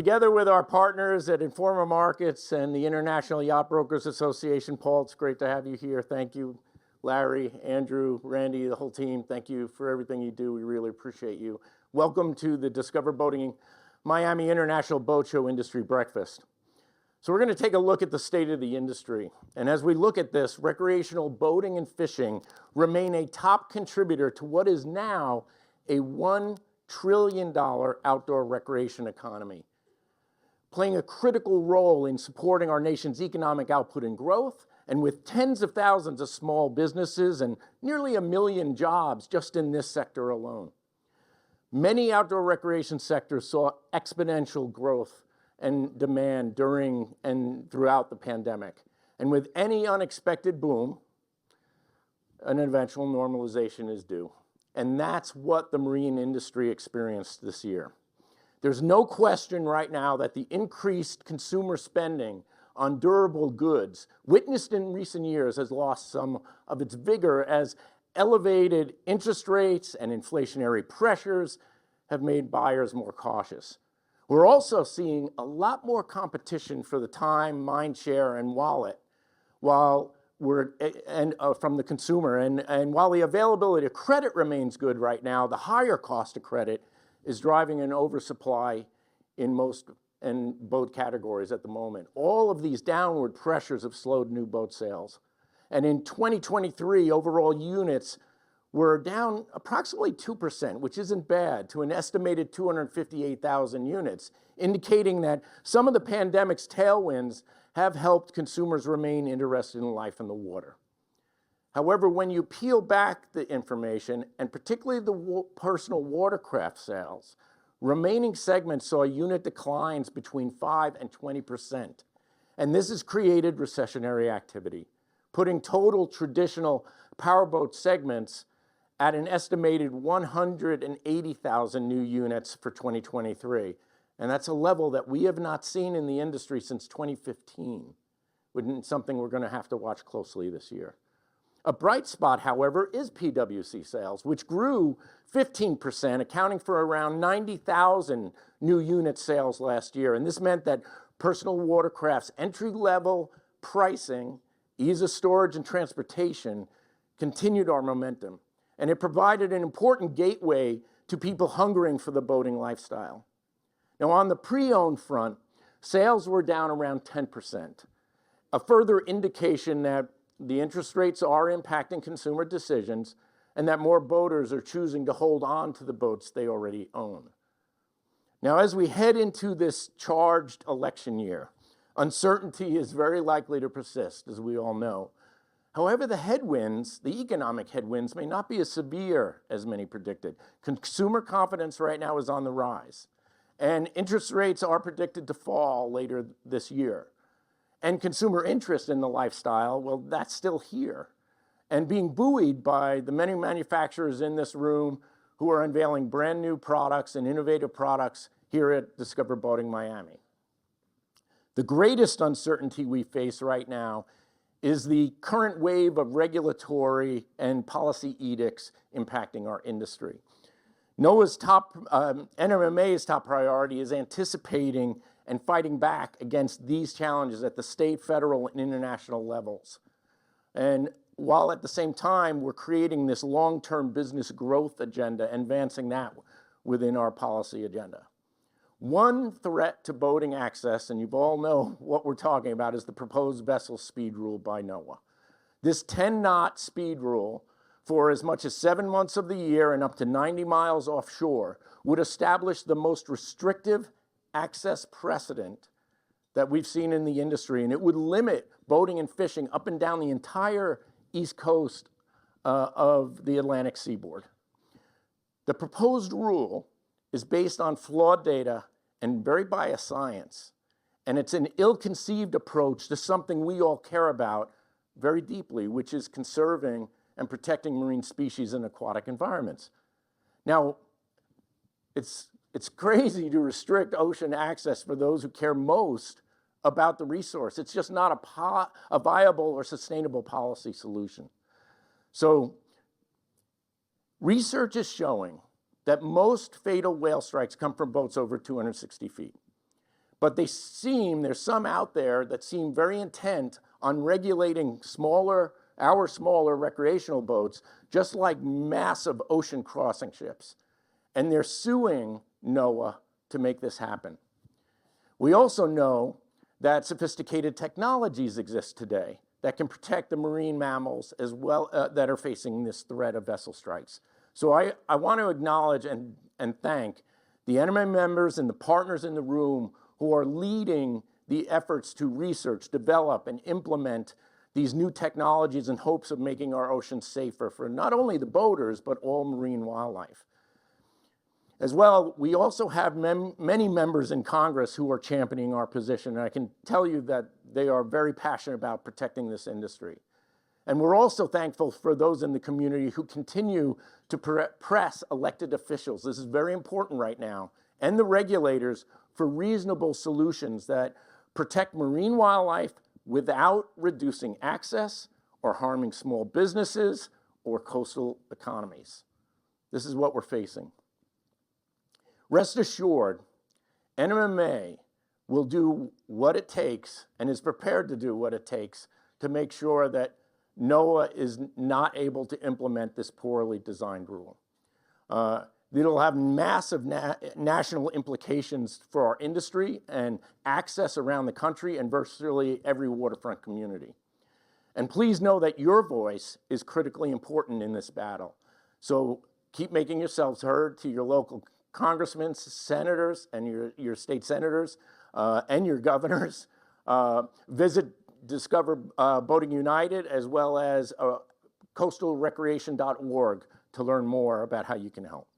Together with our partners at Informa Markets and the International Yacht Brokers Association, Paul, it's great to have you here. Thank you, Larry, Andrew, Randy, the whole team. Thank you for everything you do. We really appreciate you. Welcome to the Discover Boating Miami International Boat Show Industry Breakfast. So we're going to take a look at the state of the industry. And as we look at this, recreational boating and fishing remain a top contributor to what is now a $1 trillion outdoor recreation economy, playing a critical role in supporting our nation's economic output and growth, and with tens of thousands of small businesses and nearly 1 million jobs just in this sector alone. Many outdoor recreation sectors saw exponential growth and demand during and throughout the pandemic. And with any unexpected boom, an eventual normalization is due. And that's what the marine industry experienced this year. There's no question right now that the increased consumer spending on durable goods witnessed in recent years has lost some of its vigor as elevated interest rates and inflationary pressures have made buyers more cautious. We're also seeing a lot more competition for the time, mind share, and wallet from the consumer. And while the availability of credit remains good right now, the higher cost of credit is driving an oversupply in most boat categories at the moment. All of these downward pressures have slowed new boat sales. And in 2023, overall units were down approximately 2%, which isn't bad, to an estimated 258,000 units, indicating that some of the pandemic's tailwinds have helped consumers remain interested in life in the water. However, when you peel back the information, and particularly the personal watercraft sales, remaining segments saw unit declines between 5 and 20%. And this has created recessionary activity, putting total traditional powerboat segments at an estimated 180,000 new units for 2023. And that's a level that we have not seen in the industry since 2015, something we're going to have to watch closely this year. A bright spot, however, is PWC sales, which grew 15%, accounting for around 90,000 new unit sales last year. And this meant that personal watercraft's entry-level pricing, ease of storage and transportation continued our momentum. And it provided an important gateway to people hungering for the boating lifestyle. Now, on the pre-owned front, sales were down around 10%, a further indication that the interest rates are impacting consumer decisions and that more boaters are choosing to hold on to the boats they already own. Now, as we head into this charged election year, uncertainty is very likely to persist, as we all know. However, the economic headwinds may not be as severe as many predicted. Consumer confidence right now is on the rise, and interest rates are predicted to fall later this year. And consumer interest in the lifestyle, well, that's still here, and being buoyed by the many manufacturers in this room who are unveiling brand new products and innovative products here at Discover Boating Miami. The greatest uncertainty we face right now is the current wave of regulatory and policy edicts impacting our industry. NMMA's top priority is anticipating and fighting back against these challenges at the state, federal, and international levels. And while at the same time, we're creating this long-term business growth agenda and advancing that within our policy agenda. One threat to boating access, and you all know what we're talking about, is the proposed vessel speed rule by NOAA. This 10-knot speed rule for as much as 7 months of the year and up to 90 miles offshore would establish the most restrictive access precedent that we've seen in the industry, and it would limit boating and fishing up and down the entire east coast of the Atlantic seaboard. The proposed rule is based on flawed data and very biased science, and it's an ill-conceived approach to something we all care about very deeply, which is conserving and protecting marine species and aquatic environments. Now, it's crazy to restrict ocean access for those who care most about the resource. It's just not a viable or sustainable policy solution. So research is showing that most fatal whale strikes come from boats over 260 feet. But there's some out there that seem very intent on regulating our smaller recreational boats, just like massive ocean crossing ships. And they're suing NOAA to make this happen. We also know that sophisticated technologies exist today that can protect the marine mammals as well that are facing this threat of vessel strikes. So I want to acknowledge and thank the NMMA members and the partners in the room who are leading the efforts to research, develop, and implement these new technologies in hopes of making our oceans safer for not only the boaters, but all marine wildlife. As well, we also have many members in Congress who are championing our position, and I can tell you that they are very passionate about protecting this industry. And we're also thankful for those in the community who continue to press elected officials. This is very important right now, and the regulators for reasonable solutions that protect marine wildlife without reducing access or harming small businesses or coastal economies. This is what we're facing. Rest assured, NMMA will do what it takes and is prepared to do what it takes to make sure that NOAA is not able to implement this poorly designed rule. It'll have massive national implications for our industry and access around the country and virtually every waterfront community. And please know that your voice is critically important in this battle. So keep making yourselves heard to your local congressmen, senators, and your state senators, and your governors. Visit Discover Boating United as well as coastalrecreation.org to learn more about how you can help.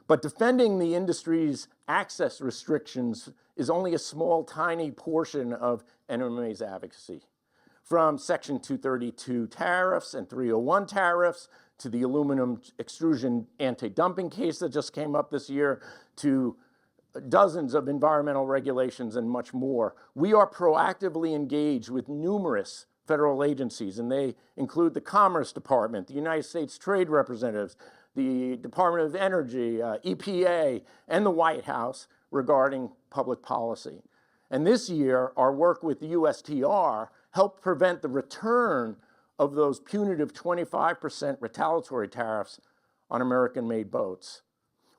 But defending the industry's access restrictions is only a small, tiny portion of NMMA's advocacy. From Section 232 tariffs and 301 tariffs, to the aluminum extrusion anti-dumping case that just came up this year, to dozens of environmental regulations and much more. We are proactively engaged with numerous federal agencies, and they include the Commerce Department, the United States Trade Representatives, the Department of Energy, EPA, and the White House regarding public policy. And this year, our work with the USTR helped prevent the return of those punitive 25% retaliatory tariffs on American-made boats.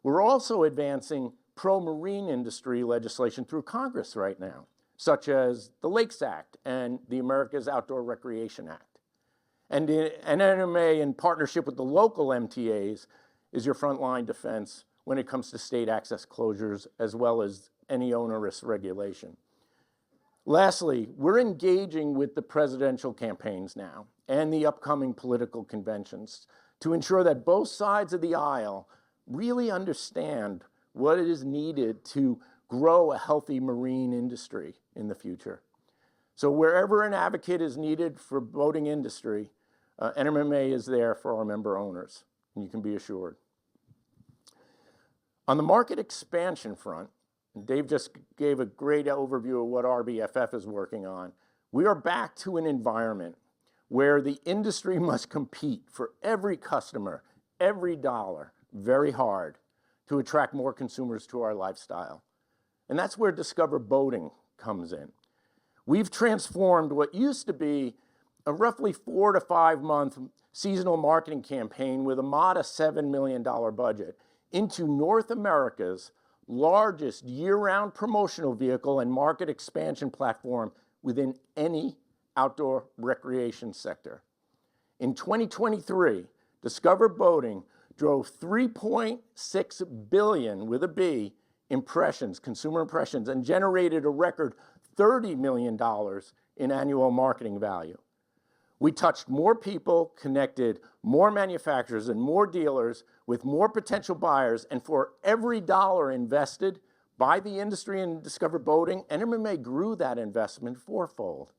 We're also advancing pro-marine industry legislation through Congress right now, such as the Lakes Act and the America's Outdoor Recreation Act. And NMMA, in partnership with the local MTAs, is your frontline defense when it comes to state access closures, as well as any onerous regulation. Lastly, we're engaging with the presidential campaigns now and the upcoming political conventions to ensure that both sides of the aisle really understand what is needed to grow a healthy marine industry in the future. So wherever an advocate is needed for boating industry, NMMA is there for our member owners, and you can be assured. On the market expansion front, Dave just gave a great overview of what RBFF is working on. We are back to an environment where the industry must compete for every customer, every dollar, very hard to attract more consumers to our lifestyle. And that's where Discover Boating comes in. We've transformed what used to be a roughly 4 to 5 month seasonal marketing campaign with a modest $7 million budget into North America's largest year-round promotional vehicle and market expansion platform within any outdoor recreation sector. In 2023, Discover Boating drove 3.6 billion, with a B, impressions, consumer impressions, and generated a record $30 million in annual marketing value. We touched more people, connected more manufacturers and more dealers with more potential buyers, and for every dollar invested by the industry in Discover Boating, NMMA grew that investment fourfold.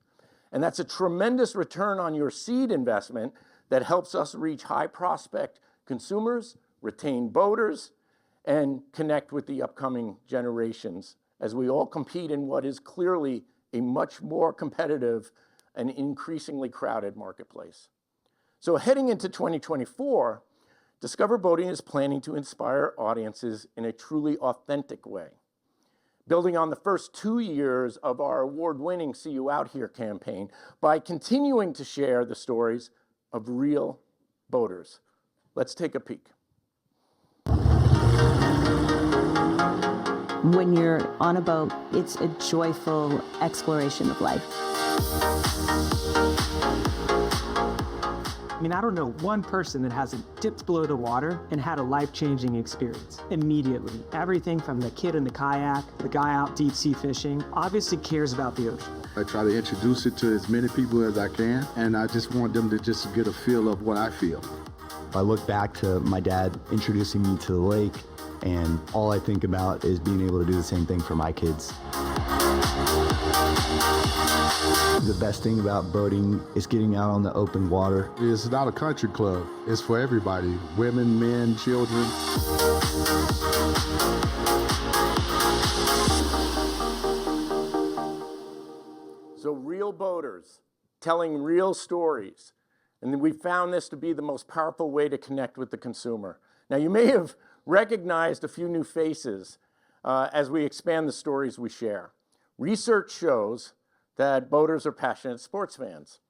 And that's a tremendous return on your seed investment that helps us reach high prospect consumers, retain boaters, and connect with the upcoming generations as we all compete in what is clearly a much more competitive and increasingly crowded marketplace. So heading into 2024, Discover Boating is planning to inspire audiences in a truly authentic way. building on the first 2 years of our award-winning See You Out Here campaign by continuing to share the stories of real boaters. Let's take a peek. When you're on a boat, it's a joyful exploration of life. I mean, I don't know one person that hasn't dipped below the water and had a life-changing experience immediately. Everything from the kid in the kayak, the guy out deep sea fishing, obviously cares about the ocean. I try to introduce it to as many people as I can, and I just want them to just get a feel of what I feel. I look back to my dad introducing me to the lake, and all I think about is being able to do the same thing for my kids. The best thing about boating is getting out on the open water. It's not a country club. It's for everybody, women, men, children. So real boaters telling real stories. And we found this to be the most powerful way to connect with the consumer. Now, you may have recognized a few new faces as we expand the stories we share. Research shows that boaters are passionate sports fans.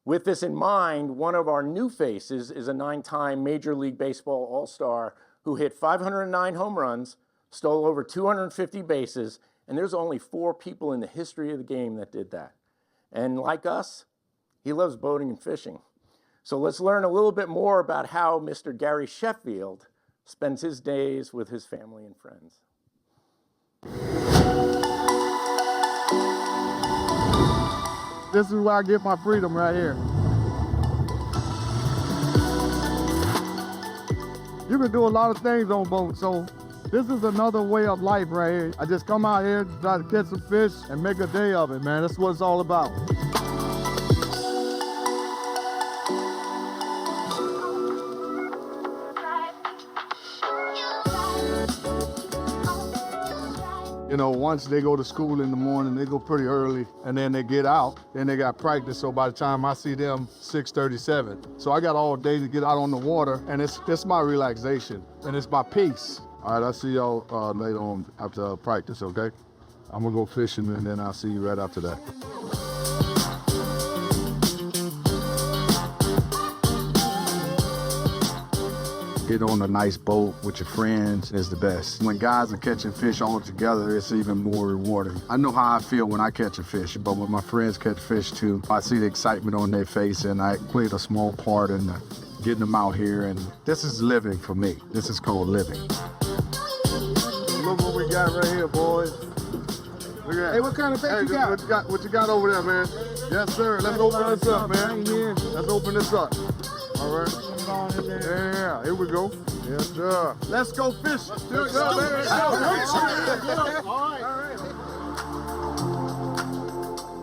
With this in mind, one of our new faces is a 9-time Major League Baseball All-Star who hit 509 home runs, stole over 250 bases, and there's only 4 people in the history of the game that did that. And like us, he loves boating and fishing. So let's learn a little bit more about how Mr. Gary Sheffield spends his days with his family and friends. This is where I get my freedom right here. You can do a lot of things on boats, so this is another way of life right here. I just come out here, try to catch some fish, and make a day of it, man. That's what it's all about. You know, once they go to school in the morning, they go pretty early, and then they get out, then they got practice, so by the time I see them, 6:37. So I got all day to get out on the water, and it's my relaxation, and it's my peace. All right, I'll see y'all later on after practice, okay? I'm gonna go fishing, and then I'll see you right after that. Get on a nice boat with your friends is the best. When guys are catching fish all together, it's even more rewarding. I know how I feel when I catch a fish, but when my friends catch fish too, I see the excitement on their face, and I played a small part in getting them out here, and this is living for me. This is called living. Look what we got right here, boys. Look at Hey, what kind of fish you got? What you got over there, man? Yes, sir. Let's open this up, man. Let's open this up. All right. Yeah, here we go. Yes, sir. Let's go fish. Let's do it. All right.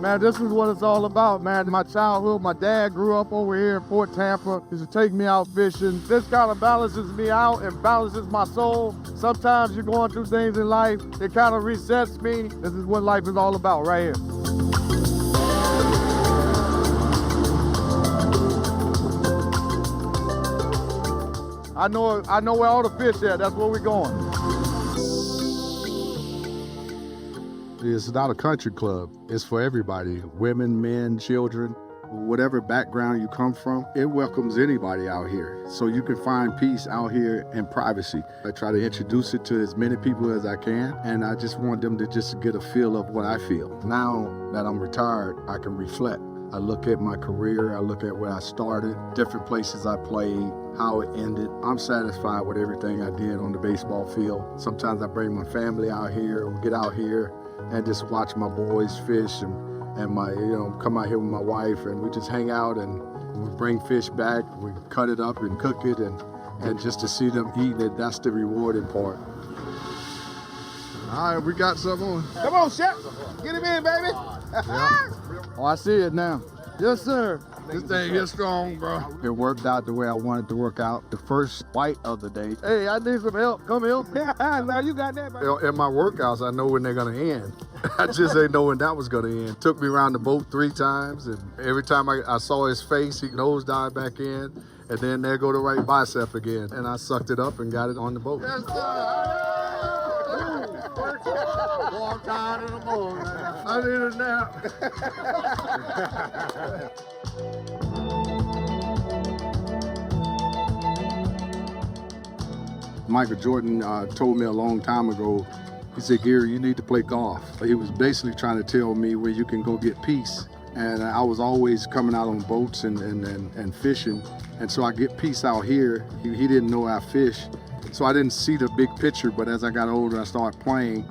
Man, this is what it's all about, man. My childhood, my dad grew up over here in Fort Tampa. He used to take me out fishing. This kind of balances me out and balances my soul. Sometimes you're going through things in life, it kind of resets me. This is what life is all about right here. I know where all the fish are. That's where we're going. It's not a country club. It's for everybody, women, men, children, whatever background you come from. It welcomes anybody out here. So you can find peace out here in privacy. I try to introduce it to as many people as I can, and I just want them to just get a feel of what I feel. Now that I'm retired, I can reflect. I look at my career, I look at where I started, different places I played, how it ended. I'm satisfied with everything I did on the baseball field. Sometimes I bring my family out here, or get out here and just watch my boys fish and my, come out here with my wife, and we just hang out and we bring fish back, we cut it up and cook it, and just to see them eating it, that's the rewarding part. All right, we got something on. Come on, Shep. Get him in, baby. Oh, I see it now. Yes, sir. This thing is strong, bro. It worked out the way I wanted to work out. The first bite of the day. Hey, I need some help. Come here. Now you got that, baby. In my workouts, I know when they're gonna end. I just ain't know when that was gonna end. Took me around the boat 3 times, and every time I saw his face, he nose dived back in, and then there go the right bicep again. And I sucked it up and got it on the boat. Yes, sir. I'm tired in the morning. I need a nap. Michael Jordan told me a long time ago, he said, Gary, you need to play golf. He was basically trying to tell me where you can go get peace. And I was always coming out on boats and fishing. And so I get peace out here. He didn't know I fish. So I didn't see the big picture, but as I got older, I started playing.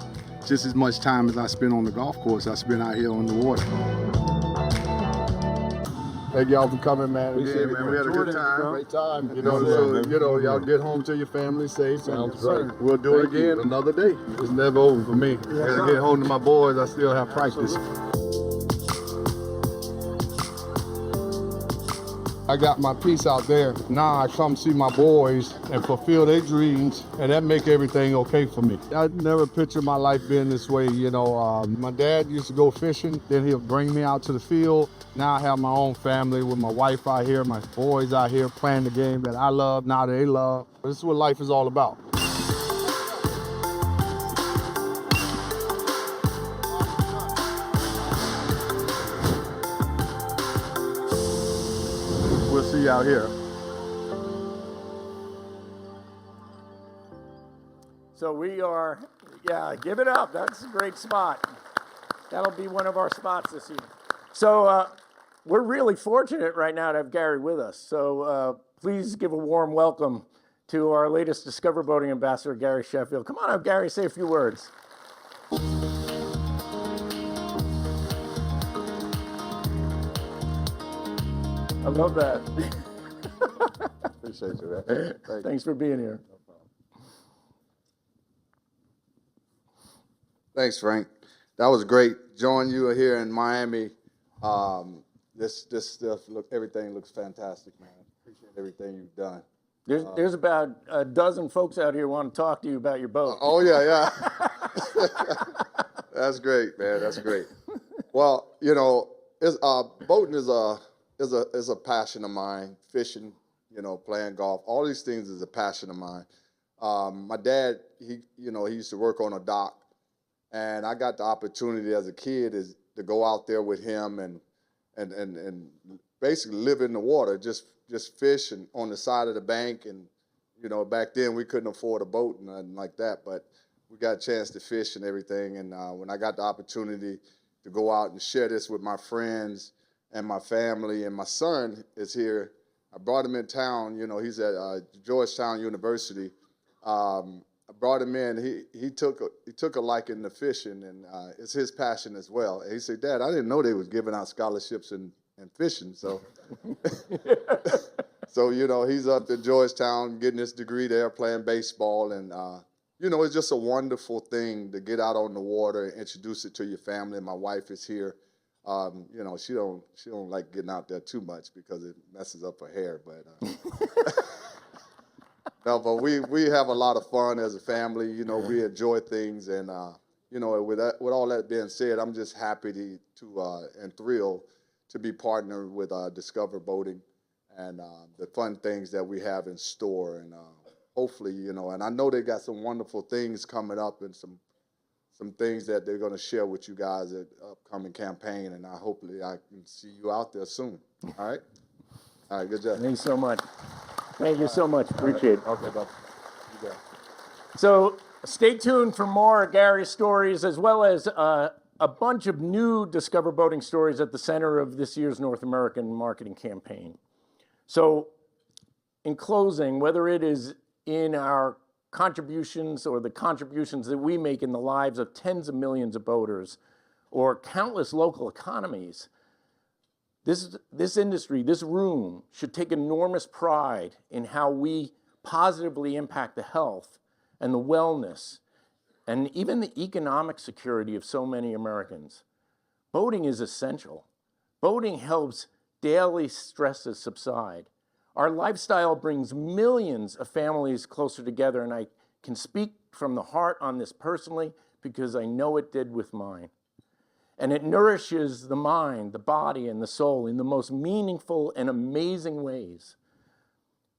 Just as much time as I spent on the golf course, I spent out here on the water. Thank y'all for coming, man. Appreciate it, man. We had a good time. Great time. Y'all get home to your family safe. Sounds great. We'll do it again another day. It's never over for me. I gotta get home to my boys. I still have practice. I got my piece out there. Now I come see my boys and fulfill their dreams, and that make everything okay for me. I never pictured my life being this way. My dad used to go fishing, then he'll bring me out to the field. Now I have my own family with my wife out here, my boys out here playing the game that I love, now they love. This is what life is all about. We'll see you out here. So we are, give it up. That's a great spot. That'll be one of our spots this year. So we're really fortunate right now to have Gary with us. So please give a warm welcome to our latest Discover Boating Ambassador, Gary Sheffield. Come on up, Gary, say a few words. I love that. Appreciate you, man. Thanks for being here. Thanks, Frank. That was great. Joining you here in Miami. This stuff, everything looks fantastic, man. Appreciate everything you've done. There's about a dozen folks out here who want to talk to you about your boat. Oh yeah. That's great, man. That's great. Well, boating is a passion of mine. Fishing, playing golf, all these things is a passion of mine. My dad, he used to work on a dock, and I got the opportunity as a kid to go out there with him and basically live in the water, just fish and on the side of the bank. And back then we couldn't afford a boat and nothing like that, but we got a chance to fish and everything. And when I got the opportunity to go out and share this with my friends and my family, and my son is here, I brought him in town. He's at Georgetown University. I brought him in. He took a liking to fishing, and it's his passion as well. And he said, "Dad, I didn't know they was giving out scholarships in fishing." So, he's up at Georgetown getting his degree there, playing baseball, and it's just a wonderful thing to get out on the water and introduce it to your family. My wife is here. She don't like getting out there too much because it messes up her hair, but. No, but we have a lot of fun as a family. We enjoy things, and with all that being said, I'm just happy to and thrilled to be partnered with Discover Boating and the fun things that we have in store, and hopefully, and I know they got some wonderful things coming up and some things that they're going to share with you guys at the upcoming campaign, and hopefully I can see you out there soon. All right, good job. Thanks so much. Thank you so much. Appreciate it. Okay, bud. You got it. So stay tuned for more Gary's stories, as well as a bunch of new Discover Boating stories at the center of this year's North American marketing campaign. So in closing, whether it is in our contributions or the contributions that we make in the lives of tens of millions of boaters or countless local economies, this industry, this room, should take enormous pride in how we positively impact the health and the wellness and even the economic security of so many Americans. Boating is essential. Boating helps daily stresses subside. Our lifestyle brings millions of families closer together, and I can speak from the heart on this personally because I know it did with mine. And it nourishes the mind, the body, and the soul in the most meaningful and amazing ways.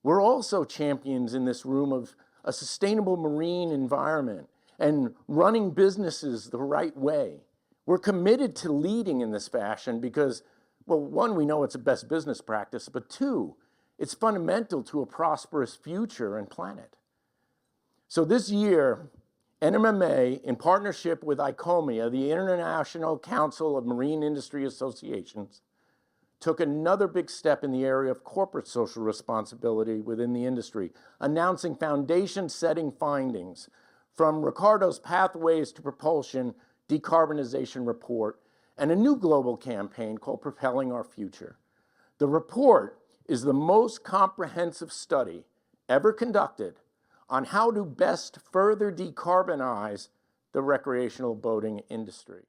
We're also champions in this room of a sustainable marine environment and running businesses the right way. We're committed to leading in this fashion because, well, one, we know it's a best business practice, but two, it's fundamental to a prosperous future and planet. So this year, NMMA, in partnership with ICOMIA, the International Council of Marine Industry Associations, took another big step in the area of corporate social responsibility within the industry, announcing foundation-setting findings from Ricardo's Pathways to Propulsion Decarbonization Report and a new global campaign called Propelling Our Future. The report is the most comprehensive study ever conducted on how to best further decarbonize the recreational boating industry.